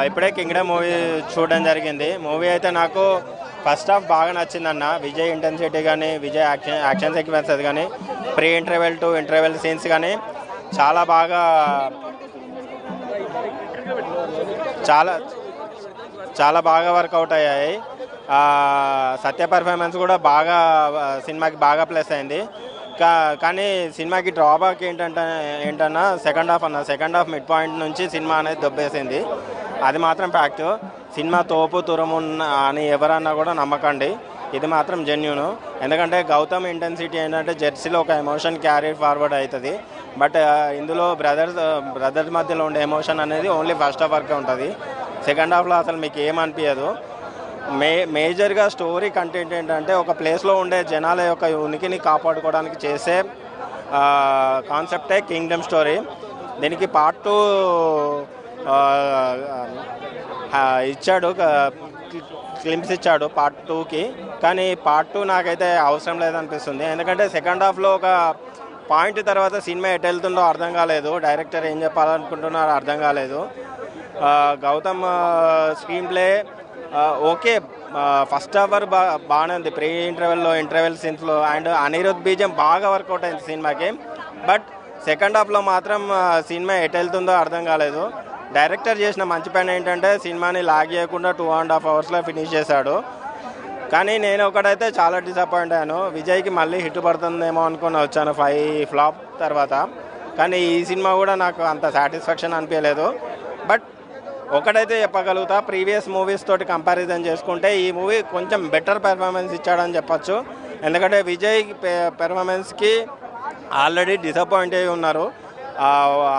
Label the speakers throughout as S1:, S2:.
S1: ఇప్పుడే Kingdom movie చూడడం జరిగింది. మూవీ అయితే నాకు ఫస్ట్ హాఫ్ బాగా నచ్చిందన్న. విజయ్ ఇంటెన్సిటీ కానీ, విజయ్ యాక్షన్ సీక్వెన్సెస్ కానీ, pre interval to interval scenes కానీ చాలా బాగా చాలా చాలా బాగా వర్కౌట్ అయ్యాయి. సత్య పర్ఫార్మెన్స్ కూడా బాగా సినిమాకి బాగా ప్లస్ అయింది. కానీ సినిమాకి డ్రాబ్యాక్ ఏంటన్నా సెకండ్ హాఫ్ మిడ్ పాయింట్ నుంచి సినిమా అనేది దొబ్బేసింది. అది మాత్రం ఫ్యాక్ట్. సినిమా తోపు తురము అని ఎవరన్నా కూడా నమ్మకండి, ఇది మాత్రం జెన్యూను. ఎందుకంటే గౌతమ్ ఇంటెన్సిటీ ఏంటంటే జెర్సీలో ఒక ఎమోషన్ క్యారీ ఫార్వర్డ్ అవుతుంది. బట్ ఇందులో బ్రదర్స్ మధ్యలో ఉండే ఎమోషన్ అనేది ఓన్లీ ఫస్ట్ హాఫ్ వరకే ఉంటుంది. సెకండ్ హాఫ్లో అసలు మీకు ఏమనిపించదు. మేజర్గా స్టోరీ కంటెంట్ ఏంటంటే ఒక ప్లేస్లో ఉండే జనాల యొక్క ఉనికిని కాపాడుకోవడానికి చేసే కాన్సెప్టే కింగ్డమ్ స్టోరీ. దీనికి పార్ట్ 2 ఇచ్చాడు, క్లింప్స్ ఇచ్చాడు పార్ట్ 2కి. కానీ పార్ట్ 2 నాకైతే అవసరం లేదనిపిస్తుంది. ఎందుకంటే సెకండ్ హాఫ్లో ఒక పాయింట్ తర్వాత సినిమా ఎటు వెళ్తుందో అర్థం కాలేదు, డైరెక్టర్ ఏం చెప్పాలనుకుంటున్నారో అర్థం కాలేదు. Gautam screen play okay, first hour బాగానే ఉంది, ప్రీ ఇంటర్వెల్ సీన్స్లో. అండ్ అనిరుద్ బీజం బాగా వర్కౌట్ అయింది సినిమాకి. బట్ సెకండ్ హాఫ్లో మాత్రం సినిమా ఎటు వెళ్తుందో అర్థం కాలేదు. డైరెక్టర్ చేసిన మంచి పని ఏంటంటే సినిమాని లాగ్ చేయకుండా 2.5 అవర్స్లో ఫినిష్ చేశాడు. కానీ నేను ఒకటైతే చాలా డిసప్పాయింట్ అయ్యాను. విజయ్కి మళ్ళీ హిట్ పడుతుందేమో అనుకుని వచ్చాను 5 ఫ్లాప్ తర్వాత. కానీ ఈ సినిమా కూడా నాకు అంత సాటిస్ఫాక్షన్ అనిపించలేదు. బట్ ఒకటైతే చెప్పగలుగుతా, ప్రీవియస్ మూవీస్ తోటి కంపారిజన్ చేసుకుంటే ఈ మూవీ కొంచెం బెటర్ పెర్ఫార్మెన్స్ ఇచ్చాడని చెప్పచ్చు. ఎందుకంటే విజయ్ పెర్ఫార్మెన్స్కి ఆల్రెడీ డిసప్పాయింట్ అయి ఉన్నారు.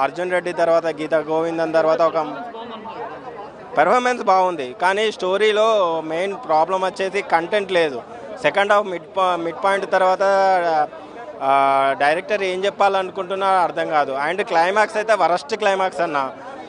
S1: అర్జున్ రెడ్డి తర్వాత గీతా గోవిందన్ తర్వాత ఒక పెర్ఫార్మెన్స్ బాగుంది, కానీ స్టోరీలో మెయిన్ ప్రాబ్లం వచ్చేసి కంటెంట్ లేదు. సెకండ్ హాఫ్ మిడ్ పాయింట్ తర్వాత డైరెక్టర్ ఏం చెప్పాలనుకుంటున్నారో అర్థం కాదు. అండ్ క్లైమాక్స్ అయితే వరస్ట్ క్లైమాక్స్ అన్న.